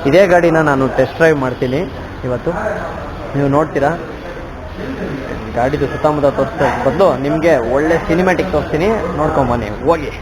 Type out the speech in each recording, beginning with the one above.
ಇದೇ ಗಾಡಿನ ನಾನು ಟೆಸ್ಟ್ ಡ್ರೈವ್ ಮಾಡ್ತೀನಿ ಇವತ್ತು. ನೀವು ನೋಡ್ತೀರಾ. ಗಾಡಿದು ಸುತ್ತಮುತ್ತ ತೋರಿಸೋ ಬದಲು ನಿಮಗೆ ಒಳ್ಳೆ ಸಿನಿಮ್ಯಾಟಿಕ್ ತೋರಿಸ್ತೀನಿ, ನೋಡ್ಕೊಂಬನ್ನಿ ಹೋಗಿ.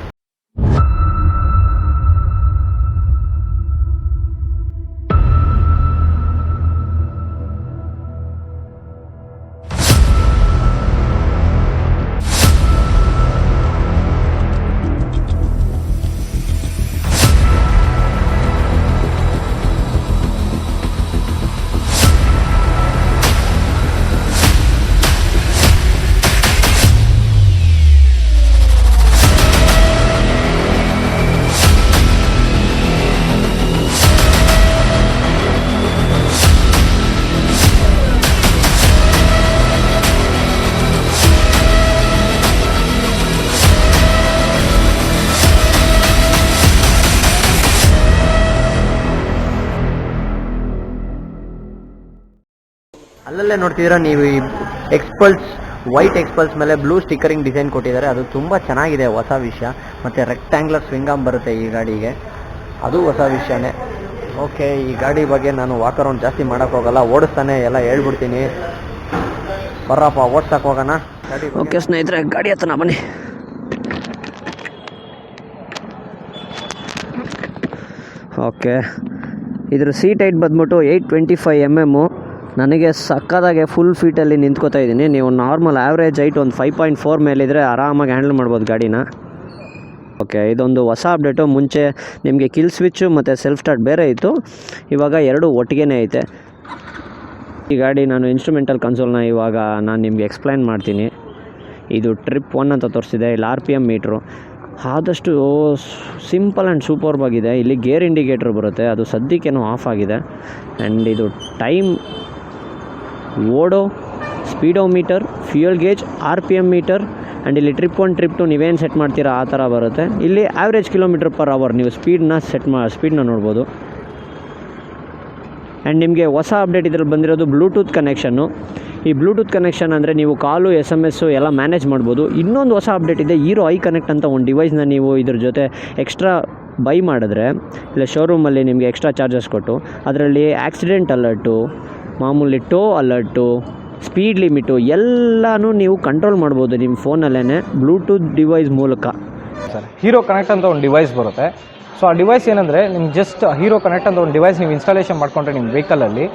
ಅಲ್ಲಲ್ಲೇ ನೋಡ್ತಿದ್ದೀರಾ ನೀವು, ಈ ಎಕ್ಸ್ಪಲ್ಸ್ ವೈಟ್ ಎಕ್ಸ್ಪಲ್ಸ್ ಮೇಲೆ ಬ್ಲೂ ಸ್ಟಿಕ್ಕರಿಂಗ್ ಡಿಸೈನ್ ಕೊಟ್ಟಿದ್ದಾರೆ. ಅದು ತುಂಬ ಚೆನ್ನಾಗಿದೆ, ಹೊಸ ವಿಷಯ. ಮತ್ತು ರೆಕ್ಟ್ಯಾಂಗ್ಯುಲರ್ ಸ್ವಿಂಗ್ ಆರ್ಮ್ ಬರುತ್ತೆ ಈ ಗಾಡಿಗೆ, ಅದು ಹೊಸ ವಿಷಯನೇ. ಓಕೆ, ಈ ಗಾಡಿ ಬಗ್ಗೆ ನಾನು ವಾಕ್ ಅರೌಂಡ್ ಜಾಸ್ತಿ ಮಾಡೋಕ್ಕೋಗಲ್ಲ, ಓಡಿಸ್ತಾನೆ ಎಲ್ಲ ಹೇಳ್ಬಿಡ್ತೀನಿ. ಬರ್ರಪ್ಪ ಓಡ್ಸಕ್ಕೆ ಹೋಗೋಣ ಗಾಡಿ. ಓಕೆ ಸ್ನೇಹಿತರೆ, ಗಾಡಿ ಹತ್ರ ಬನ್ನಿ. ಓಕೆ, ಇದ್ರ ಸೀಟ್ ಹೈಟ್ ಬಂದ್ಬಿಟ್ಟು 825 mm. ನನಗೆ ಸಕ್ಕದಾಗೆ ಫುಲ್ ಫೀಟಲ್ಲಿ ನಿಂತ್ಕೋತಾ ಇದ್ದೀನಿ. ನೀವು ನಾರ್ಮಲ್ ಆ್ಯಾವ್ರೇಜ್ ಹೈಟ್ ಒಂದು 5.4 ಮೇಲಿದ್ರೆ ಆರಾಮಾಗಿ ಹ್ಯಾಂಡಲ್ ಮಾಡ್ಬೋದು ಗಾಡಿನ. ಓಕೆ, ಇದೊಂದು ಹೊಸ ಅಪ್ಡೇಟು. ಮುಂಚೆ ನಿಮಗೆ ಕಿಲ್ ಸ್ವಿಚ್ಚು ಮತ್ತು ಸೆಲ್ಫ್ ಸ್ಟಾರ್ಟ್ ಬೇರೆ ಇತ್ತು, ಇವಾಗ ಎರಡು ಒಟ್ಟಿಗೆ ಐತೆ. ಈ ಗಾಡಿ ನಾನು ಇನ್ಸ್ಟ್ರೂಮೆಂಟಲ್ ಕನ್ಸೋಲ್ನ ಇವಾಗ ನಾನು ನಿಮಗೆ ಎಕ್ಸ್ಪ್ಲೈನ್ ಮಾಡ್ತೀನಿ. ಇದು ಟ್ರಿಪ್ 1 ಅಂತ ತೋರಿಸಿದೆ. ಇಲ್ಲಿ RPM ಮೀಟ್ರು ಆದಷ್ಟು ಸಿಂಪಲ್ ಆ್ಯಂಡ್ ಸೂಪರ್ಬ್ ಆಗಿದೆ. ಇಲ್ಲಿ ಗೇರ್ ಇಂಡಿಕೇಟ್ರ್ ಬರುತ್ತೆ, ಅದು ಸದ್ಯಕ್ಕೇನೋ ಆಫ್ ಆಗಿದೆ. ಆ್ಯಂಡ್ ಇದು time, odo, speedometer, fuel gauge, RPM meter. And ಇಲ್ಲಿ ಟ್ರಿಪ್ 1 ಟ್ರಿಪ್ 2 ನೀವೇನು ಸೆಟ್ ಮಾಡ್ತೀರಾ ಆ ಥರ ಬರುತ್ತೆ. ಇಲ್ಲಿ ಆ್ಯಾವ್ರೇಜ್ km/h ನೀವು ಸ್ಪೀಡ್ನ ನೋಡ್ಬೋದು. ಆ್ಯಂಡ್ ನಿಮಗೆ ಹೊಸ ಅಪ್ಡೇಟ್ ಇದ್ರಲ್ಲಿ ಬಂದಿರೋದು ಬ್ಲೂಟೂತ್ ಕನೆಕ್ಷನ್ನು. ಈ ಬ್ಲೂಟೂತ್ ಕನೆಕ್ಷನ್ ಅಂದರೆ ನೀವು ಕಾಲು, SMS ಎಲ್ಲ ಮ್ಯಾನೇಜ್ ಮಾಡ್ಬೋದು. ಇನ್ನೊಂದು ಹೊಸ ಅಪ್ಡೇಟ್ ಇದೆ, ಹೀರೋ ಐ ಕನೆಕ್ಟ್ ಅಂತ ಒಂದು ಡಿವೈಸ್ನ ನೀವು ಇದ್ರ ಜೊತೆ ಎಕ್ಸ್ಟ್ರಾ ಬೈ ಮಾಡಿದ್ರೆ, ಇಲ್ಲ ಶೋರೂಮಲ್ಲಿ ನಿಮಗೆ ಎಕ್ಸ್ಟ್ರಾ ಚಾರ್ಜಸ್ ಕೊಟ್ಟು ಅದರಲ್ಲಿ ಆಕ್ಸಿಡೆಂಟ್ ಅಲರ್ಟು, ಮಾಮೂಲಿ ಟೋ ಅಲರ್ಟು, ಸ್ಪೀಡ್ ಲಿಮಿಟು ಎಲ್ಲನೂ ನೀವು ಕಂಟ್ರೋಲ್ ಮಾಡ್ಬೋದು ನಿಮ್ಮ ಫೋನಲ್ಲೇ ಬ್ಲೂಟೂತ್ ಡಿವೈಸ್ ಮೂಲಕ. ಸರ್, ಹೀರೋ ಕನೆಕ್ಟ್ ಅಂತ ಒಂದು ಡಿವೈಸ್ ಬರುತ್ತೆ. ಸೊ ಆ ಡಿವೈಸ್ ಏನಂದರೆ, ನಿಮ್ಗೆ ಜಸ್ಟ್ ಹೀರೋ ಕನೆಕ್ಟ್ ಅಂತ ಒಂದು ಡಿವೈಸ್ ನೀವು ಇನ್ಸ್ಟಾಲೇಷನ್ ಮಾಡಿಕೊಂಡ್ರೆ ನಿಮ್ಮ ವೆಹಿಕಲಲ್ಲಿ,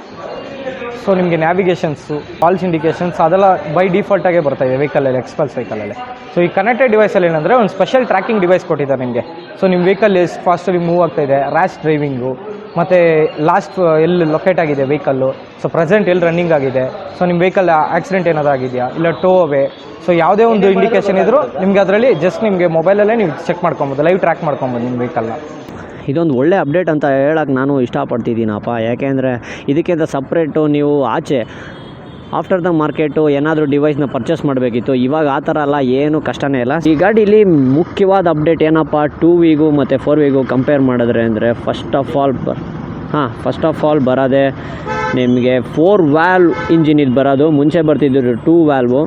ಸೊ ನಿಮಗೆ ನ್ಯಾವಿಗೇಷನ್ಸು, ಕಾಲ್ಸ್ ಇಂಡಿಕೇಷನ್ಸ್ ಅದೆಲ್ಲ ಬೈ ಡಿಫಾಲ್ಟಾಗೇ ಬರ್ತಾಯಿದೆ ವೆಹಿಕಲಲ್ಲಿ, ಎಕ್ಸ್ಪಲ್ಸ್ ವೆಹಿಕಲಲ್ಲಿ. ಸೊ ಈ ಕನೆಕ್ಟೆಡ್ ಡಿವೈಸಲ್ಲಿ ಏನಂದರೆ ಒಂದು ಸ್ಪೆಷಲ್ ಟ್ರ್ಯಾಕಿಂಗ್ ಡಿವೈಸ್ ಕೊಟ್ಟಿದ್ದಾರೆ ನಿಮಗೆ. ಸೊ ನಿಮ್ಮ ವೆಹಿಕಲ್ ಎಷ್ಟು ಫಾಸ್ಟಾಗಿ ಮೂವ್ ಆಗ್ತಾಯಿದೆ, ರ್ಯಾಶ್ ಡ್ರೈವಿಂಗು, ಮತ್ತು ಲಾಸ್ಟ್ ಎಲ್ಲಿ ಲೊಕೇಟ್ ಆಗಿದೆ ವೆಹಿಕಲ್ಲು, ಸೊ ಪ್ರೆಸೆಂಟ್ ಎಲ್ಲಿ ರನ್ನಿಂಗ್ ಆಗಿದೆ, ಸೊ ನಿಮ್ಮ ವೆಹಿಕಲ್ ಆಕ್ಸಿಡೆಂಟ್ ಏನಾದರೂ ಆಗಿದೆಯಾ, ಇಲ್ಲ ಟೋ ಅವೇ, ಸೊ ಯಾವುದೇ ಒಂದು ಇಂಡಿಕೇಷನ್ ಇದ್ದರೂ ನಿಮಗೆ ಅದರಲ್ಲಿ ಜಸ್ಟ್ ನಿಮಗೆ ಮೊಬೈಲಲ್ಲೇ ನೀವು ಚೆಕ್ ಮಾಡ್ಕೊಬೋದು, ಲೈವ್ ಟ್ರ್ಯಾಕ್ ಮಾಡ್ಕೊಬೋದು ನಿಮ್ಮ ವೆಹಿಕಲ್ನ. ಇದೊಂದು ಒಳ್ಳೆ ಅಪ್ಡೇಟ್ ಅಂತ ಹೇಳಕ್ಕೆ ನಾನು ಇಷ್ಟಪಡ್ತಿದ್ದೀನಪ್ಪ. ಯಾಕೆಂದರೆ ಇದಕ್ಕಿಂತ ಸಪ್ರೇಟು ನೀವು ಆಚೆ ಆಫ್ಟರ್ ದ ಮಾರ್ಕೆಟು ಏನಾದರೂ ಡಿವೈಸ್ನ ಪರ್ಚೇಸ್ ಮಾಡಬೇಕಿತ್ತು. ಇವಾಗ ಆ ಥರ ಎಲ್ಲ ಏನು ಕಷ್ಟನೇ ಇಲ್ಲ. ಈ ಗಾಡೀಲಿ ಮುಖ್ಯವಾದ ಅಪ್ಡೇಟ್ ಏನಪ್ಪ 2Vಗೂ ಮತ್ತು 4Vಗೂ ಕಂಪೇರ್ ಮಾಡಿದ್ರೆ ಅಂದರೆ, ಫಸ್ಟ್ ಆಫ್ ಆಲ್ ಬರೋದೇ ನಿಮಗೆ 4 ವ್ಯಾಲ್ವ್ ಇಂಜಿನ್ ಇದು ಬರೋದು. ಮುಂಚೆ ಬರ್ತಿದ್ದು 2 ವ್ಯಾಲ್ವು.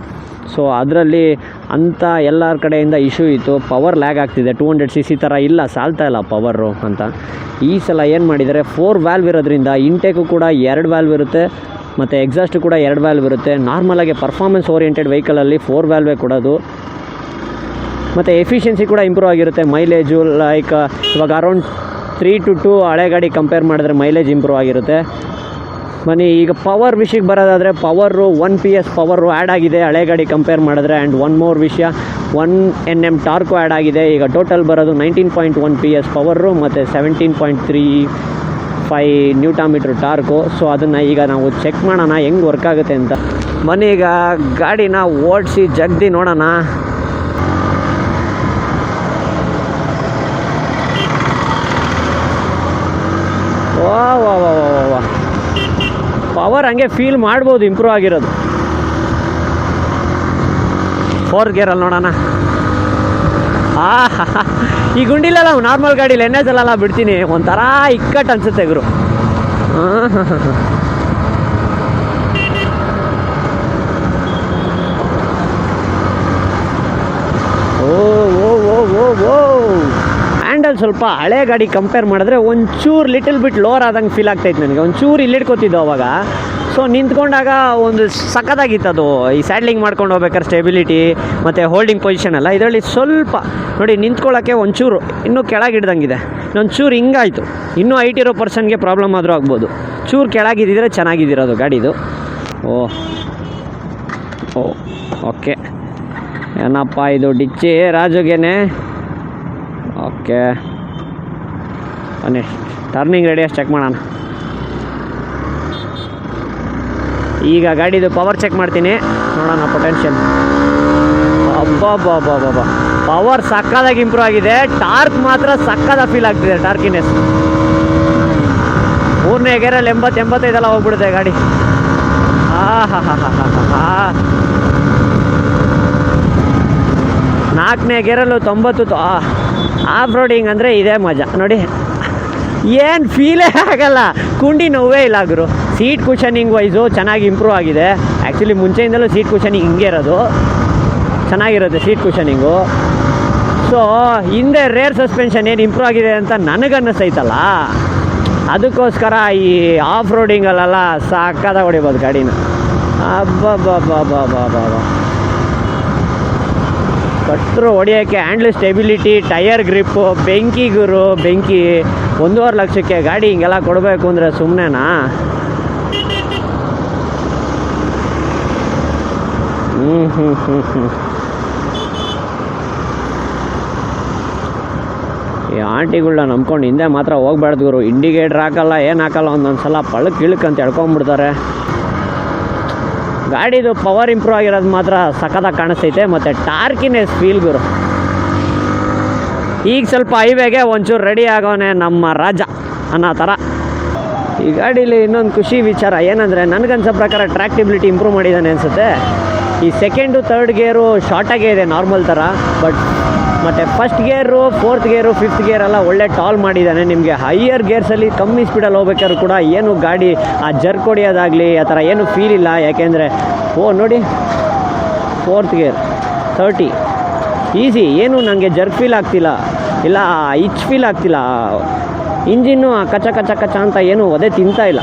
ಸೊ ಅದರಲ್ಲಿ ಅಂಥ ಎಲ್ಲರ ಕಡೆಯಿಂದ ಇಶ್ಯೂ ಇತ್ತು, ಪವರ್ ಲ್ಯಾಗ್ ಆಗ್ತಿದೆ, 200cc ಥರ ಇಲ್ಲ, ಸಾಲ್ತಾ ಇಲ್ಲ ಪವರು ಅಂತ. ಈ ಸಲ ಏನು ಮಾಡಿದ್ದಾರೆ, 4 ವ್ಯಾಲ್ವ್ ಇರೋದ್ರಿಂದ ಇಂಟೇಕು ಕೂಡ 2 ವ್ಯಾಲ್ವ್ ಇರುತ್ತೆ, ಮತ್ತು ಎಕ್ಸಾಸ್ಟು ಕೂಡ 2 ವ್ಯಾಲ್ವ್ ಇರುತ್ತೆ. ನಾರ್ಮಲಾಗಿ ಪರ್ಫಾರ್ಮೆನ್ಸ್ ಓರಿಯೆಂಟೆಡ್ ವೆಹಿಕಲಲ್ಲಿ 4 ವ್ಯಾಲ್ವೇ ಕೊಡೋದು. ಮತ್ತು ಎಫಿಷಿಯನ್ಸಿ ಕೂಡ ಇಂಪ್ರೂವ್ ಆಗಿರುತ್ತೆ. ಮೈಲೇಜು ಲೈಕ್ ಇವಾಗ ಅರೌಂಡ್ 3 to 2 ಹಳೆ ಗಾಡಿ ಕಂಪೇರ್ ಮಾಡಿದ್ರೆ ಮೈಲೇಜ್ ಇಂಪ್ರೂವ್ ಆಗಿರುತ್ತೆ. ಬನ್ನಿ ಈಗ ಪವರ್ ವಿಷಯಕ್ಕೆ ಬರೋದಾದರೆ, ಪವರು 1 PS ಪವರು ಆ್ಯಡ್ ಆಗಿದೆ ಹಳೆ ಗಾಡಿ ಕಂಪೇರ್ ಮಾಡಿದ್ರೆ. ಆ್ಯಂಡ್ ಒನ್ ಮೋರ್ ವಿಷಯ, 1 Nm ಟಾರ್ಕು ಆ್ಯಡ್ ಆಗಿದೆ. ಈಗ ಟೋಟಲ್ ಬರೋದು 19.1 PS ಪವರು ಮತ್ತು 17.35 Nm ಟಾರ್ಕು. ಸೊ ಅದನ್ನು ಈಗ ನಾವು ಚೆಕ್ ಮಾಡೋಣ ಹೆಂಗೆ ವರ್ಕ್ ಆಗುತ್ತೆ ಅಂತ. ಬನ್ನಿ ಈಗ ಗಾಡಿನ ಓಡಿಸಿ ಜಗ್ದಿ ನೋಡೋಣ. ವಾ ಪವರ್ ಹಂಗೆ ಫೀಲ್ ಮಾಡ್ಬೋದು, ಇಂಪ್ರೂವ್ ಆಗಿರೋದು. 4 ಗೇರಲ್ಲಿ ನೋಡೋಣ. ಈ ಗುಂಡಿಲೆಲ್ಲ ನಾರ್ಮಲ್ ಗಾಡೀಲಿ NS ಅಲ್ಲೆಲ್ಲ ಬಿಡ್ತೀನಿ, ಒಂಥರ ಇಕ್ಕಟ್ಟು ಅನಿಸುತ್ತೆ ಗುರು. ಓ ಓ ಓ ಓ ಓ ಹ್ಯಾಂಡಲ್ ಲೆವೆಲ್ ಸ್ವಲ್ಪ ಹಳೆ ಗಾಡಿ ಕಂಪೇರ್ ಮಾಡಿದ್ರೆ ಒಂಚೂರು ಲಿಟಲ್ ಬಿಟ್ ಲೋವರ್ ಆದಂಗೆ ಫೀಲ್ ಆಗ್ತಾಯಿತ್ತು ನನಗೆ. ಒಂಚೂರು ಇಲ್ಲಿಡ್ಕೊತಿದ್ದು ಅವಾಗ. ಸೊ ನಿಂತ್ಕೊಂಡಾಗ ಒಂದು ಸಖತ್ತಾಗಿತ್ತು ಅದು. ಈ ಸ್ಯಾಡ್ಲಿಂಗ್ ಮಾಡ್ಕೊಂಡು ಹೋಗ್ಬೇಕಾದ್ರೆ ಸ್ಟೆಬಿಲಿಟಿ ಮತ್ತು ಹೋಲ್ಡಿಂಗ್ ಪೊಸಿಷನ್ ಎಲ್ಲ ಇದರಲ್ಲಿ ಸ್ವಲ್ಪ ನೋಡಿ ನಿಂತ್ಕೊಳ್ಳೋಕ್ಕೆ ಒಂಚೂರು ಇನ್ನೂ ಕೆಳಗಿಡ್ದಂಗಿದೆ. ಇನ್ನೊಂಚೂರು ಹಿಂಗಾಯಿತು. ಇನ್ನೂ ಹೈಟ್ ಇರೋ ಪರ್ಸನ್ಗೆ ಪ್ರಾಬ್ಲಮ್ ಆದರೂ ಆಗ್ಬೋದು. ಚೂರು ಕೆಳಗಿದ್ದಿದ್ರೆ ಚೆನ್ನಾಗಿದ್ದಿರೋದು ಗಾಡಿದು. ಓಕೆ, ಏನಪ್ಪ ಇದು ಡಿಚ್ಚಿ ರಾಜುಗೇನೆ. ಓಕೆ ಬನ್ನಿ ಟರ್ನಿಂಗ್ ರೇಡಿಯಸ್ ಚೆಕ್ ಮಾಡೋಣ. ಈಗ ಗಾಡಿದು ಪವರ್ ಚೆಕ್ ಮಾಡ್ತೀನಿ, ನೋಡೋಣ ಪೊಟೆನ್ಷಿಯಲ್. ಅಬ್ಬಬ್ಬಬ್ಬಬ್ಬ, ಪವರ್ ಸಕ್ಕದಾಗಿ ಇಂಪ್ರೂವ್ ಆಗಿದೆ. ಟಾರ್ಕ್ ಮಾತ್ರ ಸಕ್ಕದ ಫೀಲ್ ಆಗ್ತಿದೆ, ಟಾರ್ಕಿನೆಸ್. 3ನೇ ಗೇರಲ್ಲಿ 80-85 ಹೋಗ್ಬಿಡುತ್ತೆ ಗಾಡಿ. ಹಾ 4ನೇ ಗೇರಲ್ಲೂ 90. ಆಫ್ ರೋಡಿಂಗ್ ಅಂದರೆ ಇದೇ ಮಜಾ ನೋಡಿ. ಏನು ಫೀಲೇ ಆಗಲ್ಲ, ಕುಂಡಿ ನೋವೇ ಇಲ್ಲ ಗುರು. ಸೀಟ್ ಕುಷನಿಂಗ್ ವೈಸು ಚೆನ್ನಾಗಿ ಇಂಪ್ರೂವ್ ಆಗಿದೆ. ಆ್ಯಕ್ಚುಲಿ ಮುಂಚೆಯಿಂದಲೂ ಸೀಟ್ ಕುಷನಿಂಗ್ ಹಿಂಗೆ ಇರೋದು, ಚೆನ್ನಾಗಿರುತ್ತೆ ಸೀಟ್ ಕುಷನಿಂಗು. ಸೊ ಹಿಂದೆ ರೇರ್ ಸಸ್ಪೆನ್ಷನ್ ಏನು ಇಂಪ್ರೂವ್ ಆಗಿದೆ ಅಂತ ನನಗನ್ನಿಸ್ತೈತಲ್ಲ, ಅದಕ್ಕೋಸ್ಕರ ಈ ಆಫ್ ರೋಡಿಂಗಲ್ಲೆಲ್ಲ ಸಾಕಾದ ಹೊಡಿಬೋದು ಗಾಡಿನ. ಅಬ್ಬಬ್ಬಬ್ಬಬ್ಬಬ್ಬ, ಕಟ್ಟರು ಹೊಡಿಯೋಕ್ಕೆ ಹ್ಯಾಂಡ್ಲ್ ಸ್ಟೆಬಿಲಿಟಿ, ಟಯರ್ ಗ್ರಿಪ್ಪು, ಬೆಂಕಿ ಗುರು ಬೆಂಕಿ. 1.5 ಲಕ್ಷಕ್ಕೆ ಗಾಡಿ ಹಿಂಗೆಲ್ಲ ಕೊಡಬೇಕು ಅಂದರೆ ಸುಮ್ಮನೆನಾ? ಈ ಆಂಟಿಗಳನ್ನ ನಂಬ್ಕೊಂಡು ಹಿಂದೆ ಮಾತ್ರ ಹೋಗ್ಬಾರ್ದು ಗುರು. ಇಂಡಿಕೇಟ್ರ್ ಹಾಕಲ್ಲ, ಏನು ಹಾಕಲ್ಲ, ಒಂದೊಂದು ಸಲ ಪಳಕ್ ಇಳಕ್ ಎಳ್ಕೊಂಬಿಡ್ತಾರೆ. ಗಾಡಿದು ಪವರ್ ಇಂಪ್ರೂವ್ ಆಗಿರೋದು ಮಾತ್ರ ಸಖತ್ತಾಗಿ ಕಾಣಿಸ್ತೈತೆ. ಮತ್ತು ಟಾರ್ಕಿನೆಸ್ ಫೀಲ್ ಗುರು. ಈಗ ಸ್ವಲ್ಪ ಹೈವೇಗೆ ಒಂಚೂರು ರೆಡಿ ಆಗೋನೆ ನಮ್ಮ ರಾಜ ಅನ್ನೋ ಥರ. ಈ ಗಾಡೀಲಿ ಇನ್ನೊಂದು ಖುಷಿ ವಿಚಾರ ಏನಂದರೆ, ನನಗನ್ಸೋ ಪ್ರಕಾರ ಟ್ರ್ಯಾಕ್ಟಿಬಿಲಿಟಿ ಇಂಪ್ರೂವ್ ಮಾಡಿದ್ದಾನೆ ಅನಿಸುತ್ತೆ. ಈ 2nd 3rd ಗೇರು ಶಾರ್ಟಾಗೇ ಇದೆ ನಾರ್ಮಲ್ ಥರ, ಬಟ್ ಮತ್ತು 1st ಗೇರು 4th ಗೇರು 5th ಗೇರೆಲ್ಲ ಒಳ್ಳೆ ಟಾಲ್ ಮಾಡಿದ್ದಾನೆ. ನಿಮಗೆ ಹೈಯರ್ ಗೇರ್ಸಲ್ಲಿ ಕಮ್ಮಿ ಸ್ಪೀಡಲ್ಲಿ ಹೋಗ್ಬೇಕಾದ್ರೂ ಕೂಡ ಏನು ಗಾಡಿ ಆ ಜರ್ಕ್ ಹೊಡಿಯೋದಾಗಲಿ ಆ ಥರ ಏನು ಫೀಲ್ ಇಲ್ಲ. ಯಾಕೆಂದರೆ ನೋಡಿ 4th ಗೇರ್ 30 ಈಸಿ, ಏನು ನನಗೆ ಜರ್ಕ್ ಫೀಲ್ ಆಗ್ತಿಲ್ಲ, ಇಲ್ಲ ಇಚ್ ಫೀಲ್ ಆಗ್ತಿಲ್ಲ. ಇಂಜಿನ್ನು ಕಚ ಕಚ ಕಚ ಅಂತ ಏನು ಒದೆ ತಿಂತಾ ಇಲ್ಲ.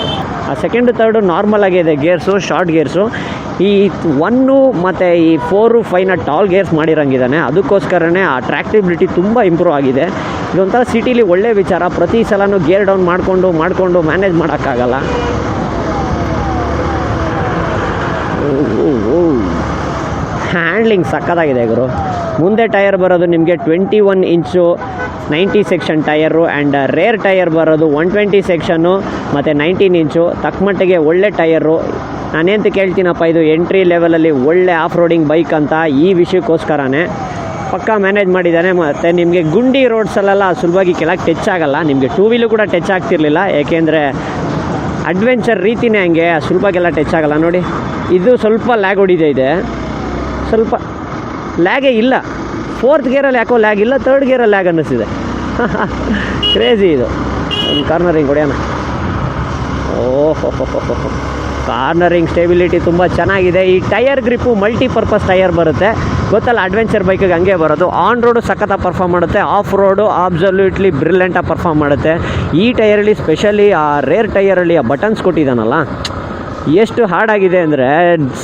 ಆ 2nd 3rd ನಾರ್ಮಲ್ ಆಗಿದೆ ಗೇರ್ಸು, ಶಾರ್ಟ್ ಗೇರ್ಸು. ಈ 1 ಮತ್ತು ಈ 4 5ನ ಟಾಲ್ ಗೇರ್ಸ್ ಮಾಡಿರಂಗಿದ್ದಾನೆ. ಅದಕ್ಕೋಸ್ಕರನೇ ಆ ಟ್ರ್ಯಾಕ್ಟಿಬಿಲಿಟಿ ತುಂಬ ಇಂಪ್ರೂವ್ ಆಗಿದೆ. ಇದೊಂಥರ ಸಿಟಿಲಿ ಒಳ್ಳೆ ವಿಚಾರ. ಪ್ರತಿ ಸಲನೂ ಗೇರ್ ಡೌನ್ ಮಾಡಿಕೊಂಡು ಮ್ಯಾನೇಜ್ ಮಾಡೋಕ್ಕಾಗಲ್ಲ. ಹ್ಯಾಂಡ್ಲಿಂಗ್ ಸಕ್ಕತ್ತಾಗಿದೆ ಗುರು. ಮುಂದೆ ಟಯರ್ ಬರೋದು ನಿಮಗೆ 21 ಇಂಚು 90 section tyre, and rear tyre ಬರೋದು 120 ಸೆಕ್ಷನ್ನು ಮತ್ತು 19 ಇಂಚು. ತಕ್ಕಮಟ್ಟಿಗೆ ಒಳ್ಳೆ ಟಯರು. ನಾನೆಂತ ಕೇಳ್ತೀನಪ್ಪ, ಇದು ಎಂಟ್ರಿ ಲೆವೆಲಲ್ಲಿ ಒಳ್ಳೆ ಆಫ್ ರೋಡಿಂಗ್ ಬೈಕ್ ಅಂತ ಈ ವಿಷಯಕ್ಕೋಸ್ಕರನೇ ಪಕ್ಕಾ ಮ್ಯಾನೇಜ್ ಮಾಡಿದ್ದಾನೆ. ಮತ್ತು ನಿಮಗೆ ಗುಂಡಿ ರೋಡ್ಸಲ್ಲೆಲ್ಲ ಸುಲಭವಾಗಿ ಕೆಳಗೆ ಟಚ್ ಆಗೋಲ್ಲ. ನಿಮಗೆ 2 ವೀಲು ಕೂಡ ಟಚ್ ಆಗ್ತಿರಲಿಲ್ಲ, ಏಕೆಂದರೆ ಅಡ್ವೆಂಚರ್ ರೀತಿಯೇ ಹಂಗೆ ಸುಲಭಗೆಲ್ಲ ಟಚ್ ಆಗೋಲ್ಲ. ನೋಡಿ ಇದು ಸ್ವಲ್ಪ ಲ್ಯಾಗ್ ಹೊಡಿದೆ, ಸ್ವಲ್ಪ ಲ್ಯಾಗೇ ಇಲ್ಲ. 4th ಗೇರಲ್ಲಿ ಯಾಕೋ ಲ್ಯಾಗ್ ಇಲ್ಲ, 3rd ಗೇರಲ್ಲಿ ಲ್ಯಾಗ್ ಅನ್ನಿಸ್ತಿದೆ. ಕ್ರೇಜಿ ಇದು. ಒಂದು ಕಾರ್ನರಿಂಗ್ ಹೊಡೆಯೋಣ. ಓಹೋ, ಕಾರ್ನರಿಂಗ್ ಸ್ಟೆಬಿಲಿಟಿ ತುಂಬ ಚೆನ್ನಾಗಿದೆ. ಈ ಟಯರ್ ಗ್ರಿಪ್ಪು ಮಲ್ಟಿಪರ್ಪಸ್ ಟಯರ್ ಬರುತ್ತೆ, ಗೊತ್ತಲ್ಲ, ಅಡ್ವೆಂಚರ್ ಬೈಕಿಗೆ ಹಂಗೆ ಬರೋದು. ಆನ್ ರೋಡು ಸಖತ್ತಾಗಿ ಪರ್ಫಾರ್ಮ್ ಮಾಡುತ್ತೆ, ಆಫ್ ರೋಡು ಅಬ್ಸಲ್ಯೂಟ್ಲಿ ಬ್ರಿಲಿಯಂಟಾಗಿ ಪರ್ಫಾರ್ಮ್ ಮಾಡುತ್ತೆ. ಈ ಟಯರಲ್ಲಿ ಸ್ಪೆಷಲಿ ಆ ರೇರ್ ಟಯರಲ್ಲಿ ಆ ಬಟನ್ಸ್ ಕೊಟ್ಟಿದ್ದಾನಲ್ಲ, ಎಷ್ಟು ಹಾರ್ಡಾಗಿದೆ ಅಂದರೆ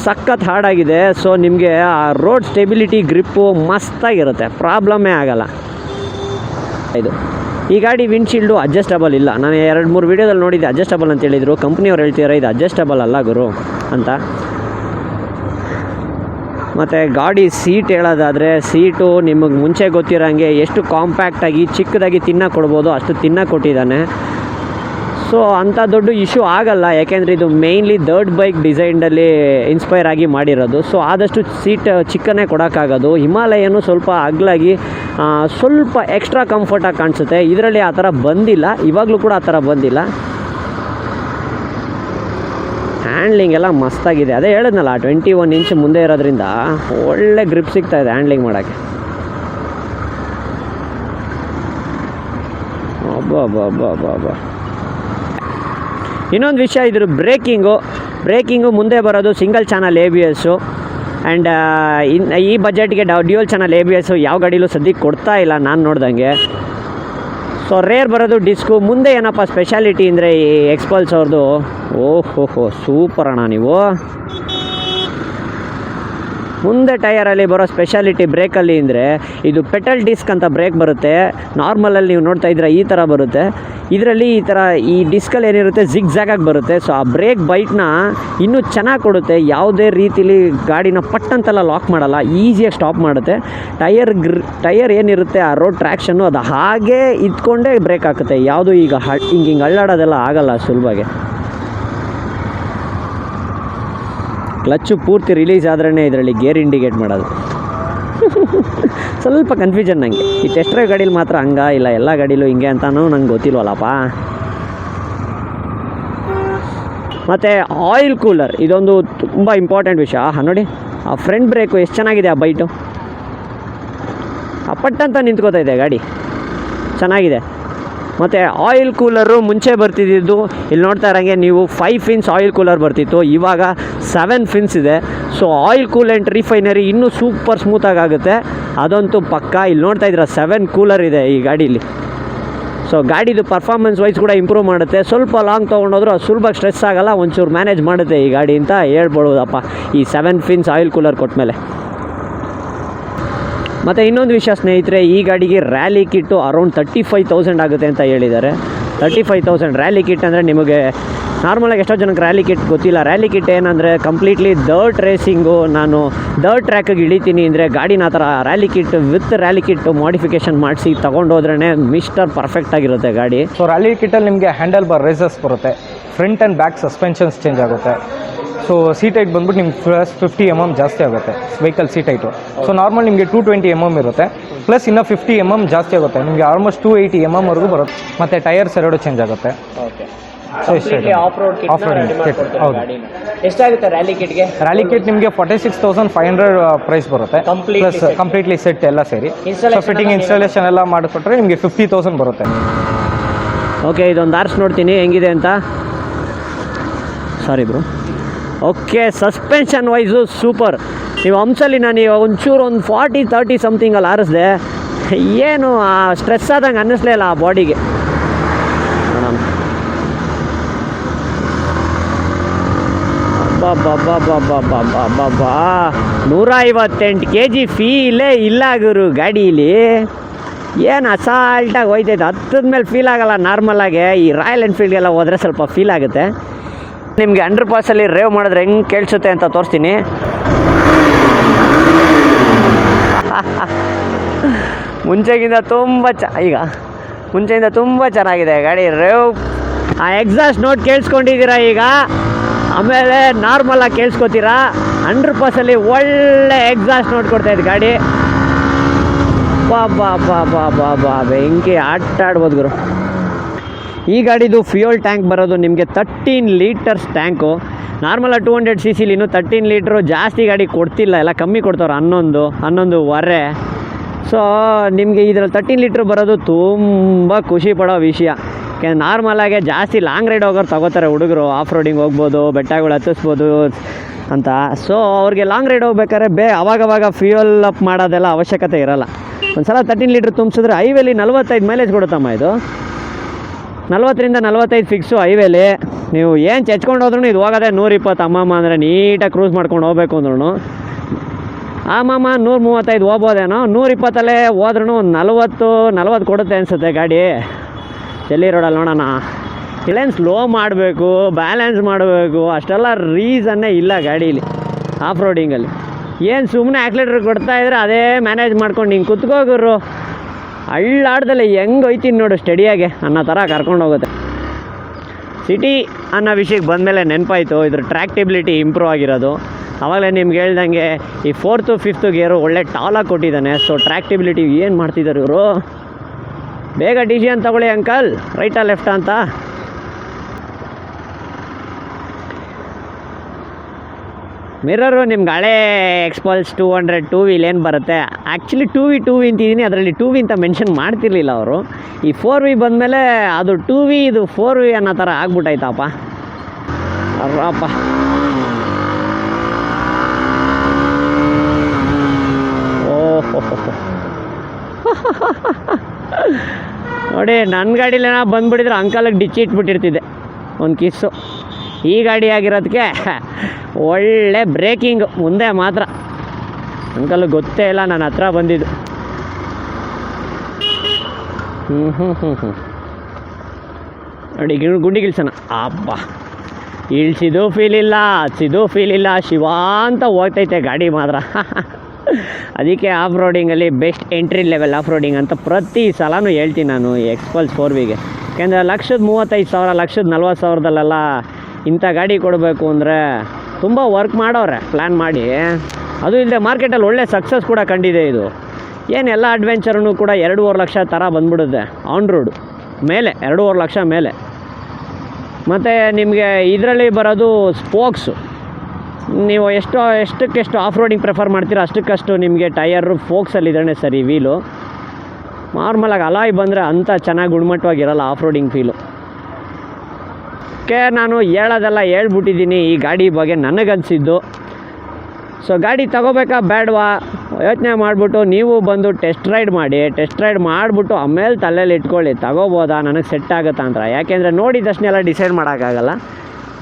ಸಖತ್ ಹಾರ್ಡಾಗಿದೆ. ಸೊ ನಿಮಗೆ ಆ ರೋಡ್ ಸ್ಟೆಬಿಲಿಟಿ ಗ್ರಿಪ್ಪು ಮಸ್ತಾಗಿರುತ್ತೆ, ಪ್ರಾಬ್ಲಮ್ಮೇ ಆಗಲ್ಲ. ಇದು ಈ ಗಾಡಿ ವಿಂಡ್ಶೀಲ್ಡು ಅಡ್ಜಸ್ಟಬಲ್ ಇಲ್ಲ. ನಾನು 2-3 ವೀಡಿಯೋದಲ್ಲಿ ನೋಡಿದ್ದೆ ಅಡ್ಜಸ್ಟಬಲ್ ಅಂತ ಹೇಳಿದರು. ಕಂಪ್ನಿಯವ್ರು ಹೇಳ್ತಿದ್ದಾರೆ ಇದು ಅಡ್ಜಸ್ಟಬಲ್ ಅಲ್ಲ ಗುರು ಅಂತ. ಮತ್ತು ಗಾಡಿ ಸೀಟ್ ಹೇಳೋದಾದರೆ, ಸೀಟು ನಿಮಗೆ ಮುಂಚೆ ಗೊತ್ತಿರೋಂಗೆ ಎಷ್ಟು ಕಾಂಪ್ಯಾಕ್ಟಾಗಿ ಚಿಕ್ಕದಾಗಿ ತಿನ್ನಕ್ಕೆ ಕೊಡ್ಬೋದು ಅಷ್ಟು ತಿನ್ನಕ್ಕೆ ಕೊಟ್ಟಿದ್ದಾನೆ. ಸೊ ಅಂಥ ದೊಡ್ಡ ಇಶ್ಯೂ ಆಗಲ್ಲ, ಯಾಕೆಂದರೆ ಇದು ಮೇಯ್ನ್ಲಿ ದರ್ಡ್ ಬೈಕ್ ಡಿಸೈನ್ನಲ್ಲಿ ಇನ್ಸ್ಪೈರ್ ಆಗಿ ಮಾಡಿರೋದು. ಸೊ ಆದಷ್ಟು ಸೀಟ್ ಚಿಕ್ಕನೇ ಕೊಡೋಕ್ಕಾಗೋದು. ಹಿಮಾಲಯನು ಸ್ವಲ್ಪ ಅಗ್ಲಾಗಿ ಸ್ವಲ್ಪ ಎಕ್ಸ್ಟ್ರಾ ಕಂಫರ್ಟಾಗಿ ಕಾಣಿಸುತ್ತೆ. ಇದರಲ್ಲಿ ಆ ಥರ ಬಂದಿಲ್ಲ, ಇವಾಗಲೂ ಕೂಡ ಆ ಥರ ಬಂದಿಲ್ಲ. ಹ್ಯಾಂಡ್ಲಿಂಗ್ ಎಲ್ಲ ಮಸ್ತಾಗಿದೆ. ಅದೇ ಹೇಳಿದ್ನಲ್ಲ, 21 ಇಂಚ್ ಮುಂದೆ ಇರೋದ್ರಿಂದ ಒಳ್ಳೆ ಗ್ರಿಪ್ ಸಿಗ್ತಾಯಿದೆ ಹ್ಯಾಂಡ್ಲಿಂಗ್ ಮಾಡೋಕ್ಕೆ. ಅಬ್ಬಾ. ಇನ್ನೊಂದು ವಿಷಯ, ಇದ್ರ ಬ್ರೇಕಿಂಗು ಮುಂದೆ ಬರೋದು ಸಿಂಗಲ್ ಚಾನಲ್ ABS. ಆ್ಯಂಡ್ ಈ ಬಜೆಟ್ಗೆ ಡ್ಯೂಯಲ್ ಚಾನಲ್ ABS ಯಾವ ಗಾಡೀಲೂ ಸದ್ಯಕ್ಕೆ ಕೊಡ್ತಾ ಇಲ್ಲ ನಾನು ನೋಡ್ದಂಗೆ. ಸೊ ರೇರ್ ಬರೋದು ಡಿಸ್ಕು. ಮುಂದೆ ಏನಪ್ಪ ಸ್ಪೆಷಾಲಿಟಿ ಅಂದರೆ ಈ ಎಕ್ಸ್ಪಲ್ಸ್ ಅವ್ರದ್ದು, ಓಹೋ ಸೂಪರ್ ಅಣ್ಣ ನೀವು. ಮುಂದೆ ಟಯರಲ್ಲಿ ಬರೋ ಸ್ಪೆಷಾಲಿಟಿ ಬ್ರೇಕಲ್ಲಿ ಅಂದರೆ ಇದು ಪೆಟಲ್ ಡಿಸ್ಕ್ ಅಂತ ಬ್ರೇಕ್ ಬರುತ್ತೆ. ನಾರ್ಮಲಲ್ಲಿ ನೀವು ನೋಡ್ತಾ ಇದ್ರೆ ಈ ಥರ ಬರುತ್ತೆ. ಇದರಲ್ಲಿ ಈ ಥರ ಈ ಡಿಸ್ಕಲ್ಲಿ ಏನಿರುತ್ತೆ ಜಿಗ್ ಜಾಗಾಗಿ ಬರುತ್ತೆ. ಸೊ ಆ ಬ್ರೇಕ್ ಬೈಟ್ನ ಇನ್ನೂ ಚೆನ್ನಾಗಿ ಕೊಡುತ್ತೆ. ಯಾವುದೇ ರೀತಿಲಿ ಗಾಡಿನ ಪಟ್ಟಂತೆಲ್ಲ ಲಾಕ್ ಮಾಡಲ್ಲ, ಈಸಿಯಾಗಿ ಸ್ಟಾಪ್ ಮಾಡುತ್ತೆ. ಟಯರ್ ಏನಿರುತ್ತೆ ಆ ರೋಡ್ ಟ್ರ್ಯಾಕ್ಷನ್ನು ಅದು ಹಾಗೇ ಇದ್ಕೊಂಡೇ ಬ್ರೇಕ್ ಹಾಕುತ್ತೆ. ಯಾವುದು ಈಗ ಹಿಂಗೆ ಅಳ್ಳಾಡೋದೆಲ್ಲ ಆಗಲ್ಲ ಸುಲಭವಾಗಿ. ಕ್ಲಚ್ಚು ಪೂರ್ತಿ ರಿಲೀಸ್ ಆದ್ರೇ ಇದರಲ್ಲಿ ಗೇರ್ ಇಂಡಿಕೇಟ್ ಮಾಡೋದು. ಸ್ವಲ್ಪ ಕನ್ಫ್ಯೂಷನ್ ನನಗೆ. ಈ ಟೆಸ್ಟ್ ಡ್ರೈವ್ ಗಾಡೀಲಿ ಮಾತ್ರ ಹಂಗ, ಇಲ್ಲ ಎಲ್ಲ ಗಾಡೀಲೂ ಹಿಂಗೆ ಅಂತಲೂ ನಂಗೆ ಗೊತ್ತಿಲ್ವಲ್ಲಪ್ಪ. ಮತ್ತು ಆಯಿಲ್ ಕೂಲರ್ ಇದೊಂದು ತುಂಬ ಇಂಪಾರ್ಟೆಂಟ್ ವಿಷಯ. ನೋಡಿ ಆ ಫ್ರಂಟ್ ಬ್ರೇಕು ಎಷ್ಟು ಚೆನ್ನಾಗಿದೆ, ಆ ಬೈಟು ಅಪ್ಪಟ್ಟಂತ ನಿಂತ್ಕೋತಾ ಇದೆ ಗಾಡಿ, ಚೆನ್ನಾಗಿದೆ. ಮತ್ತು ಆಯಿಲ್ ಕೂಲರು ಮುಂಚೆ ಬರ್ತಿದ್ದು ಇಲ್ಲಿ ನೋಡ್ತಾ ಇರೋಂಗೆ ನೀವು 5 ಫಿನ್ಸ್ ಆಯಿಲ್ ಕೂಲರ್ ಬರ್ತಿತ್ತು, ಇವಾಗ 7 ಫಿನ್ಸ್ ಇದೆ. ಸೊ ಆಯಿಲ್ ಕೂಲೆಂಟ್ ರಿಫೈನರಿ ಇನ್ನೂ ಸೂಪರ್ ಸ್ಮೂತಾಗಿ ಆಗುತ್ತೆ, ಅದಂತೂ ಪಕ್ಕ. ಇಲ್ಲಿ ನೋಡ್ತಾ ಇದ್ದೀರಾ 7 ಕೂಲರ್ ಇದೆ ಈ ಗಾಡೀಲಿ. ಸೊ ಗಾಡಿದು ಪರ್ಫಾರ್ಮೆನ್ಸ್ ವೈಸ್ ಕೂಡ ಇಂಪ್ರೂವ್ ಮಾಡುತ್ತೆ. ಸ್ವಲ್ಪ ಲಾಂಗ್ ತೊಗೊಂಡೋದ್ರು ಅದು ಸುಲಭ ಸ್ಟ್ರೆಸ್ ಆಗೋಲ್ಲ, ಒಂಚೂರು ಮ್ಯಾನೇಜ್ ಮಾಡುತ್ತೆ ಈ ಗಾಡಿ ಅಂತ ಹೇಳ್ಬೋದಪ್ಪ ಈ 7 ಫಿನ್ಸ್ ಆಯಿಲ್ ಕೂಲರ್ ಕೊಟ್ಟಮೇಲೆ. ಮತ್ತು ಇನ್ನೊಂದು ವಿಷಯ ಸ್ನೇಹಿತರೆ, ಈ ಗಾಡಿಗೆ ರ್ಯಾಲಿ ಕಿಟ್ಟು ಅರೌಂಡ್ 35,000 ಆಗುತ್ತೆ ಅಂತ ಹೇಳಿದ್ದಾರೆ. 35,000 ರ್ಯಾಲಿ ಕಿಟ್ ಅಂದರೆ ನಿಮಗೆ ನಾರ್ಮಲಾಗಿ ಎಷ್ಟೋ ಜನಕ್ಕೆ ರ್ಯಾಲಿ ಕಿಟ್ ಗೊತ್ತಿಲ್ಲ. ರ್ಯಾಲಿ ಕಿಟ್ ಏನಂದರೆ ಕಂಪ್ಲೀಟ್ಲಿ ಡರ್ಟ್ ರೇಸಿಂಗು, ನಾನು ಡರ್ಟ್ ಟ್ರ್ಯಾಕಿಗೆ ಇಳಿತೀನಿ ಅಂದರೆ ಗಾಡಿನ ಆ ಥರ rally kit with rally kit modification ಮಾಡಿಸಿ ತೊಗೊಂಡೋದ್ರೇ ಮಿಸ್ಟರ್ ಪರ್ಫೆಕ್ಟ್ ಆಗಿರುತ್ತೆ ಗಾಡಿ. ಸೊ ರ್ಯಾಲಿ ಕಿಟ್ಟಲ್ಲಿ ನಿಮಗೆ ಹ್ಯಾಂಡಲ್ ಬಾರ್ ರೇಸಸ್ ಬರುತ್ತೆ, front and back suspensions change ಆಗುತ್ತೆ. ಸೊ ಸೀಟ್ ಹೈಟ್ ಬಂದ್ಬಿಟ್ಟು ನಿಮ್ಗೆ ಪ್ಲಸ್ 50 mm ಜಾಸ್ತಿ ಆಗುತ್ತೆ vehicle seat height. So normal ನಿಮಗೆ 220 mm ಇರುತ್ತೆ, ಪ್ಲಸ್ ಇನ್ನೂ 50 mm ಜಾಸ್ತಿ ಆಗುತ್ತೆ, ನಿಮಗೆ ಆಲ್ಮೋಸ್ಟ್ 280 mm ವರೆಗೂ ಬರುತ್ತೆ. ಮತ್ತು ಟೈರ್ಸ್ ಎರಡು ಚೇಂಜ್ ಆಗುತ್ತೆ. ಸೊ ಹೌದು. ಎಷ್ಟಾಗುತ್ತೆ ರ್ಯಾಲಿ ಕಿಟ್ಗೆ? ರ್ಯಾಲಿ ಕಿಟ್ ನಿಮಗೆ 46,500 ಪ್ರೈಸ್ ಬರುತ್ತೆ, ಪ್ಲಸ್ ಕಂಪ್ಲೀಟ್ಲಿ ಸೆಟ್ ಎಲ್ಲ ಸೇರಿ. ಸೊ ಫಿಟ್ಟಿಂಗ್ ಇನ್ಸ್ಟಾಲೇಷನ್ ಎಲ್ಲ ಮಾಡಿಕೊಟ್ರೆ ನಿಮಗೆ 50,000 ಬರುತ್ತೆ. ಓಕೆ, ಇದೊಂದು ಆರ್ಸ್ ನೋಡ್ತೀನಿ ಹೆಂಗಿದೆ ಅಂತ. ಸಾರಿ bro. Okay, suspension wise super. ನೀವು ಹಂಸಲ್ಲಿ ನಾನು ಒಂಚೂರು ಒಂದು 40-30 ಸಮಥಿಂಗಲ್ಲಿ ಆರಿಸ್ದೆ, ಏನು ಆ ಸ್ಟ್ರೆಸ್ ಆದಂಗೆ ಅನ್ನಿಸ್ಲೇ ಇಲ್ಲ ಆ ಬಾಡಿಗೆ. ನೋಡೋಣ. ಬಾಬಾ 158 kg ಫೀಲೇ ಇಲ್ಲ ಗುರು ಗಾಡೀಲಿ. ಏನು ಅಸಾಲ್ಟಾಗಿ ಹೋಯ್ತೈತೆ, ಹತ್ತದ ಮೇಲೆ ಫೀಲ್ ಆಗೋಲ್ಲ ನಾರ್ಮಲಾಗೆ. ಈ ರಾಯಲ್ ಎನ್ಫೀಲ್ಡ್ಗೆಲ್ಲ ಹೋದರೆ ಸ್ವಲ್ಪ ಫೀಲ್ ಆಗುತ್ತೆ. ನಿಮಗೆ ಅಂಡರ್ ಪಾಸಲ್ಲಿ ರೇವ್ ಮಾಡಿದ್ರೆ ಹೆಂಗೆ ಕೇಳಿಸುತ್ತೆ ಅಂತ ತೋರಿಸ್ತೀನಿ. ಮುಂಚೆಗಿಂತ ತುಂಬ ಚೆನ್ನಾಗಿದೆ ಗಾಡಿ ರೇವ್. ಆ ಎಕ್ಸಾಸ್ಟ್ ನೋಟ್ ಕೇಳಿಸ್ಕೊಂಡಿದ್ದೀರಾ ಈಗ, ಆಮೇಲೆ ನಾರ್ಮಲಾಗಿ ಕೇಳಿಸ್ಕೊತೀರಾ. ಅಂಡರ್ ಪಾಸಲ್ಲಿ ಒಳ್ಳೆ ಎಕ್ಸಾಸ್ಟ್ ನೋಟ್ ಕೊಡ್ತಾಯಿದ್ದು ಗಾಡಿ. ಬಾ ಬೆಂಕಿ ಆಟ ಆಡ್ಬೋದು ಗುರು. ಈ ಗಾಡಿದು ಫ್ಯೂಯಲ್ ಟ್ಯಾಂಕ್ ಬರೋದು ನಿಮಗೆ 13 ಲೀಟರ್ಸ್ ಟ್ಯಾಂಕು. ನಾರ್ಮಲಾಗಿ 200 cc ಇನ್ನೂ 13 ಲೀಟ್ರು ಜಾಸ್ತಿ ಗಾಡಿ ಕೊಡ್ತಿಲ್ಲ, ಎಲ್ಲ ಕಮ್ಮಿ ಕೊಡ್ತವ್ರು, 11.5. ಸೊ ನಿಮಗೆ ಇದರಲ್ಲಿ 13 ಲೀಟ್ರ್ ಬರೋದು ತುಂಬ ಖುಷಿ ಪಡೋ ವಿಷಯ. ನಾರ್ಮಲಾಗೆ ಜಾಸ್ತಿ ಲಾಂಗ್ ರೈಡ್ ಹೋಗೋರು ತಗೋತಾರೆ ಹುಡುಗರು, ಆಫ್ ರೋಡಿಂಗ್ ಹೋಗ್ಬೋದು, ಬೆಟ್ಟಗಳು ಹತ್ತಿಸ್ಬೋದು ಅಂತ. ಸೊ ಅವ್ರಿಗೆ ಲಾಂಗ್ ರೈಡ್ ಹೋಗ್ಬೇಕಾದ್ರೆ ಅವಾಗವಾಗ ಫ್ಯೂಯಲ್ ಅಪ್ ಮಾಡೋದೆಲ್ಲ ಅವಶ್ಯಕತೆ ಇರೋಲ್ಲ. ಒಂದು ಸಲ 13 ಲೀಟ್ರ್ ತುಂಬಿಸಿದ್ರೆ ಹೈವೇಲಿ 45 ಮೈಲೇಜ್ ಕೊಡುತ್ತಮ್ಮ ಇದು. 40ರಿಂದ 45 ಫಿಕ್ಸು ಹೈವೇಲಿ. ನೀವು ಏನು ಚೆಚ್ಕೊಂಡು ಹೋದ್ರೂ ಇದು ಹೋಗೋದೆ 120 ಅಮ್ಮಮ್ಮ ಅಂದರೆ ನೀಟಾಗಿ ಕ್ರೂಸ್ ಮಾಡ್ಕೊಂಡು ಹೋಗ್ಬೇಕು ಅಂದ್ರೂ. ಅಮ್ಮಮ್ಮ 135 ಹೋಗ್ಬೋದೇನೋ, 120 ಹೋದ್ರೂ ಒಂದು 40 ಕೊಡುತ್ತೆ ಅನಿಸುತ್ತೆ ಗಾಡಿ. ಚೆಲ್ಲಿ ರೋಡಲ್ಲಿ ನೋಡೋಣ. ಇಲ್ಲೇನು ಸ್ಲೋ ಮಾಡಬೇಕು, ಬ್ಯಾಲೆನ್ಸ್ ಮಾಡಬೇಕು ಅಷ್ಟೆಲ್ಲ ರೀಸನ್ನೇ ಇಲ್ಲ ಗಾಡೀಲಿ ಆಫ್ ರೋಡಿಂಗಲ್ಲಿ. ಏನು ಸುಮ್ಮನೆ ಆಕ್ಸಿಲೇಟರ್ ಕೊಡ್ತಾಯಿದ್ರೆ ಅದೇ ಮ್ಯಾನೇಜ್ ಮಾಡ್ಕೊಂಡು ಹಿಂಗೆ ಕುತ್ಕೋಗುರು, ಹಳ್ಳಾಡ್ದಲ್ಲ ಹೆಂಗೆ ಹೋಯ್ತೀನಿ ನೋಡು ಸ್ಟಡಿಯಾಗೆ ಅನ್ನೋ ಥರ ಕರ್ಕೊಂಡು ಹೋಗುತ್ತೆ. ಸಿಟಿ ಅನ್ನೋ ವಿಷಯಕ್ಕೆ ಬಂದಮೇಲೆ ನೆನಪಾಯಿತು ಇದ್ರ ಟ್ರ್ಯಾಕ್ಟಿಬಿಲಿಟಿ ಇಂಪ್ರೂವ್ ಆಗಿರೋದು. ಆವಾಗಲೇ ನಿಮ್ಗೆ ಹೇಳ್ದಂಗೆ ಈ 4th 5th ಗೇರು ಒಳ್ಳೆ ಟಾಲಾಗಿ ಕೊಟ್ಟಿದ್ದಾನೆ. ಸೊ ಟ್ರ್ಯಾಕ್ಟಿಬಿಲಿಟಿ ಏನು ಮಾಡ್ತಿದ್ದಾರೆ ಇವರು. ಬೇಗ ಡಿಸಿಷನ್ ತಗೊಳ್ಳಿ ಅಂಕಲ್, ರೈಟಾ ಲೆಫ್ಟಾ ಅಂತ. ಮಿರರು ನಿಮ್ಗೆ ಹಳೇ ಎಕ್ಸ್ಪಲ್ಸ್ 200 2V ಏನು ಬರುತ್ತೆ, ಆ್ಯಕ್ಚುಲಿ 2V ಅಂತಿದ್ದೀನಿ, ಅದರಲ್ಲಿ 2V ಅಂತ ಮೆನ್ಷನ್ ಮಾಡ್ತಿರ್ಲಿಲ್ಲ ಅವರು. ಈ 4V ಬಂದಮೇಲೆ ಅದು 2V ಇದು 4V ಅನ್ನೋ ಥರ ಆಗ್ಬಿಟ್ಟಾಯ್ತಪ್ಪ. ಅರ್ರಪ್ಪ, ಓಹೋ ನೋಡಿ ನನ್ನ ಗಾಡೀಲಿ ಬಂದುಬಿಟ್ಟಿದ್ರೆ ಅಂಕಲಿಗೆ ಡಿಚ್ಚಿ ಇಟ್ಬಿಟ್ಟಿರ್ತಿದ್ದೆ ಒಂದು ಕಿಸ್ಸು. ಈ ಗಾಡಿ ಆಗಿರೋದಕ್ಕೆ ಒಳ್ಳೆ ಬ್ರೇಕಿಂಗ್ ಮುಂದೆ ಮಾತ್ರ. ಅಂಕಲ್ ಗೊತ್ತೇ ಇಲ್ಲ ನನ್ನ ಹತ್ರ ಬಂದಿದ್ದು. ನೋಡಿ ಗುಂಡಿ ಗಿಳ್ಸೋಣ. ಅಬ್ಬಾ, ಇಳಿಸಿದ್ದು ಫೀಲ್ ಇಲ್ಲ, ಹಚ್ಚಿದ್ದು ಫೀಲ್ ಇಲ್ಲ, ಶಿವ ಅಂತ ಹೋಗ್ತೈತೆ ಗಾಡಿ ಮಾತ್ರ. ಅದಕ್ಕೆ ಆಫ್ ರೋಡಿಂಗಲ್ಲಿ best entry level off roading ಅಂತ ಪ್ರತಿ ಸಲನೂ ಹೇಳ್ತೀನಿ ನಾನು ಎಕ್ಸ್ಪಲ್ಸ್ 4ವಿಗೆ. ಯಾಕೆಂದರೆ 135,000 140,000ದಲ್ಲೆಲ್ಲ ಇಂಥ ಗಾಡಿ ಕೊಡಬೇಕು ಅಂದರೆ ತುಂಬ ವರ್ಕ್ ಮಾಡೋರೆ ಪ್ಲ್ಯಾನ್ ಮಾಡಿ. ಅದು ಇಲ್ಲದೆ ಮಾರ್ಕೆಟಲ್ಲಿ ಒಳ್ಳೆ ಸಕ್ಸಸ್ ಕೂಡ ಕಂಡಿದೆ ಇದು. ಏನು ಎಲ್ಲ ಅಡ್ವೆಂಚರೂ ಕೂಡ 2.5 ಲಕ್ಷ ಥರ ಬಂದ್ಬಿಡುತ್ತೆ ಆನ್ ರೋಡು ಮೇಲೆ, 2.5 ಲಕ್ಷ ಮೇಲೆ. ಮತ್ತು ನಿಮಗೆ ಇದರಲ್ಲಿ ಬರೋದು ಸ್ಪೋಕ್ಸು. ನೀವು ಎಷ್ಟಕ್ಕೆಷ್ಟು ಆಫ್ ರೋಡಿಂಗ್ ಪ್ರಿಫರ್ ಮಾಡ್ತೀರೋ ಅಷ್ಟಕ್ಕಷ್ಟು ನಿಮಗೆ ಟಯರು ಫೋಕ್ಸಲ್ಲಿದ್ರೇ ಸರಿ. ವೀಲು ನಾರ್ಮಲಾಗಿ ಅಲಾಯ್ ಬಂದರೆ ಅಂಥ ಚೆನ್ನಾಗಿ ಗುಣಮಟ್ಟವಾಗಿರಲ್ಲ ಆಫ್ ರೋಡಿಂಗ್ ಫೀಲು. ನಾನು ಹೇಳೋದೆಲ್ಲ ಹೇಳ್ಬಿಟ್ಟಿದ್ದೀನಿ ಈ ಗಾಡಿ ಬಗ್ಗೆ ನನಗನ್ಸಿದ್ದು. ಸೊ ಗಾಡಿ ತಗೋಬೇಕಾ ಬೇಡವಾ ಯೋಚನೆ ಮಾಡಿಬಿಟ್ಟು ನೀವು ಬಂದು ಟೆಸ್ಟ್ ರೈಡ್ ಮಾಡಿ. ಟೆಸ್ಟ್ ರೈಡ್ ಮಾಡಿಬಿಟ್ಟು ಆಮೇಲೆ ತಲೆಯಲ್ಲಿ ಇಟ್ಕೊಳ್ಳಿ ತಗೋಬೋದಾ, ನನಗೆ ಸೆಟ್ ಆಗುತ್ತಾ ಅಂತ. ಯಾಕೆಂದರೆ ನೋಡಿದಷ್ಟನ್ನೆಲ್ಲ ಡಿಸೈಡ್ ಮಾಡೋಕ್ಕಾಗಲ್ಲ.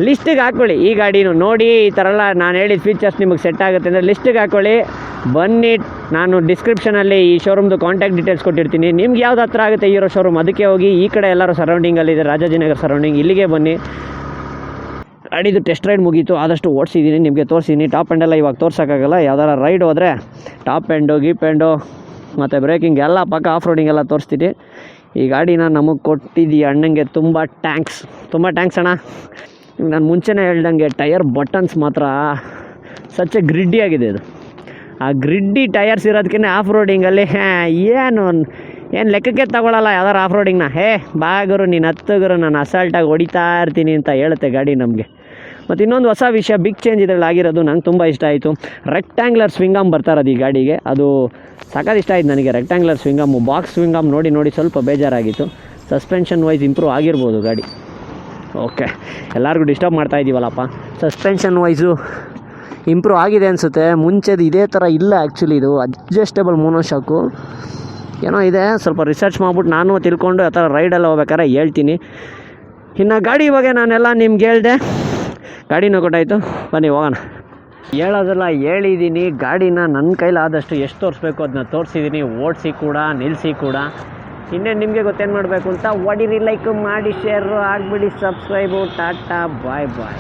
ಲಿಸ್ಟಿಗೆ ಹಾಕ್ಕೊಳ್ಳಿ ಈ ಗಾಡಿನೂ ನೋಡಿ, ಈ ಥರ ಎಲ್ಲ ನಾನು ಹೇಳಿದ ಫೀಚರ್ಸ್ ನಿಮಗೆ ಸೆಟ್ ಆಗುತ್ತೆ ಅಂದರೆ ಲಿಸ್ಟಿಗೆ ಹಾಕ್ಕೊಳ್ಳಿ. ಬನ್ನಿ, ನಾನು ಡಿಸ್ಕ್ರಿಪ್ಷನಲ್ಲಿ ಈ ಶೋರೂಮ್ದು ಕಾಂಟ್ಯಾಕ್ಟ್ ಡೀಟೇಲ್ಸ್ ಕೊಟ್ಟಿರ್ತೀನಿ. ನಿಮ್ಗೆ ಯಾವ್ದು ಹತ್ರ ಆಗುತ್ತೆ ಹೀರೋ ಶೋರೂಮ್ ಅದಕ್ಕೆ ಹೋಗಿ. ಈ ಕಡೆ ಎಲ್ಲರೂ ಸರೌಂಡಿಂಗಲ್ಲಿದೆ, ರಾಜಾಜಿನಗರ ಸರೌಂಡಿಂಗ್, ಇಲ್ಲಿಗೆ ಬನ್ನಿ. ಗಾಡಿದು ಟೆಸ್ಟ್ ರೈಡ್ ಮುಗೀತು, ಆದಷ್ಟು ಓಡಿಸಿದ್ದೀನಿ, ನಿಮಗೆ ತೋರಿಸಿದ್ದೀನಿ. ಟಾಪ್ ಎಂಡೆಲ್ಲ ಇವಾಗ ತೋರ್ಸೋಕ್ಕಾಗಲ್ಲ. ಯಾವ್ದಾರ ರೈಡ್ ಹೋದರೆ ಟಾಪ್ ಎಂಡು ಗೀಪ್ ಎಂಡು ಮತ್ತು ಬ್ರೇಕಿಂಗ್ ಎಲ್ಲ ಪಕ್ಕ ಆಫ್ ರೋಡಿಂಗ್ ಎಲ್ಲ ತೋರಿಸ್ತೀನಿ. ಈ ಗಾಡಿನ ನಮಗೆ ಕೊಟ್ಟಿದ್ದೀ ಅಣ್ಣಂಗೆ ತುಂಬ ಥ್ಯಾಂಕ್ಸ್ ಅಣ್ಣ. ನಾನು ಮುಂಚೆನೇ ಹೇಳ್ದಂಗೆ ಟಯರ್ ಬಟನ್ಸ್ ಮಾತ್ರ ಸಚ್ಚ ಗ್ರಿಡ್ಡಿ ಆಗಿದೆ ಇದು. ಆ ಗ್ರಿಡ್ಡಿ ಟಯರ್ಸ್ ಇರೋದಕ್ಕೆ ಆಫ್ ರೋಡಿಂಗಲ್ಲಿ ಏನು ಲೆಕ್ಕಕ್ಕೆ ತಗೊಳ್ಳಲ್ಲ ಯಾವ್ದಾರು ಆಫ್ ರೋಡಿಂಗ್ನ. ಬಾಗರು ನೀನು ಹತ್ತುಗರು ನಾನು ಅಸಾಲ್ಟಾಗಿ ಹೊಡಿತಾ ಇರ್ತೀನಿ ಅಂತ ಹೇಳುತ್ತೆ ಗಾಡಿ ನಮಗೆ. ಮತ್ತು ಇನ್ನೊಂದು ಹೊಸ ವಿಷಯ, ಬಿಗ್ ಚೇಂಜ್ ಇದರಲ್ಲಿ ಆಗಿರೋದು ನಂಗೆ ತುಂಬ ಇಷ್ಟ ಆಯಿತು. ರೆಕ್ಟ್ಯಾಂಗ್ಯುಲರ್ ಸ್ವಿಂಗಮ್ ಬರ್ತಾ ಇರೋದು ಈ ಗಾಡಿಗೆ, ಅದು ಸಖತ್ ಇಷ್ಟ ಆಯ್ತು ನನಗೆ. ರೆಕ್ಟ್ಯಾಂಗ್ಯುಲರ್ ಸ್ವಿಂಗಮ್ಮು, ಬಾಕ್ಸ್ ಸ್ವಿಂಗಮ್ ನೋಡಿ ಸ್ವಲ್ಪ ಬೇಜಾರಾಗಿತ್ತು. ಸಸ್ಪೆನ್ಷನ್ ವೈಸ್ ಇಂಪ್ರೂವ್ ಆಗಿರ್ಬೋದು ಗಾಡಿ. ಓಕೆ, ಎಲ್ಲರಿಗೂ ಡಿಸ್ಟರ್ಬ್ ಮಾಡ್ತಾ ಇದ್ದೀವಲ್ಲಪ್ಪ. ಸಸ್ಪೆನ್ಷನ್ ವೈಸು ಇಂಪ್ರೂವ್ ಆಗಿದೆ ಅನಿಸುತ್ತೆ. ಮುಂಚೆದು ಇದೇ ಥರ ಇಲ್ಲ ಆ್ಯಕ್ಚುಲಿ. ಇದು ಅಡ್ಜಸ್ಟೇಬಲ್ ಮೋನೋಶಾಕು ಏನೋ ಇದೆ. ಸ್ವಲ್ಪ ರಿಸರ್ಚ್ ಮಾಡಿಬಿಟ್ಟು ನಾನು ತಿಳ್ಕೊಂಡು ಆ ಥರ ರೈಡೆಲ್ಲ ಹೋಗ್ಬೇಕಾದ್ರೆ ಹೇಳ್ತೀನಿ. ಇನ್ನು ಗಾಡಿ ಬಗ್ಗೆ ನಾನೆಲ್ಲ ನಿಮ್ಗೆ ಹೇಳಿದೆ, ಗಾಡಿನೂ ಕೊಟ್ಟಾಯಿತು. ಬನ್ನಿ ಹೋಗೋಣ. ಹೇಳೋದೆಲ್ಲ ಹೇಳಿದ್ದೀನಿ. ಗಾಡಿನ ನನ್ನ ಕೈಲಾದಷ್ಟು ಎಷ್ಟು ತೋರಿಸ್ಬೇಕು ಅದನ್ನ ತೋರಿಸಿದ್ದೀನಿ, ಓಡಿಸಿ ಕೂಡ ನಿಲ್ಲಿಸಿ ಕೂಡ. ಇನ್ನೇನು ನಿಮಗೆ ಗೊತ್ತೇನು ಮಾಡಬೇಕು ಅಂತ. ಒಡಿರಿ, ಲೈಕ್ ಮಾಡಿ, ಶೇರು ಆಗಿಬಿಡಿ, ಸಬ್ಸ್ಕ್ರೈಬು. ಟಾಟಾ, ಬಾಯ್ ಬಾಯ್.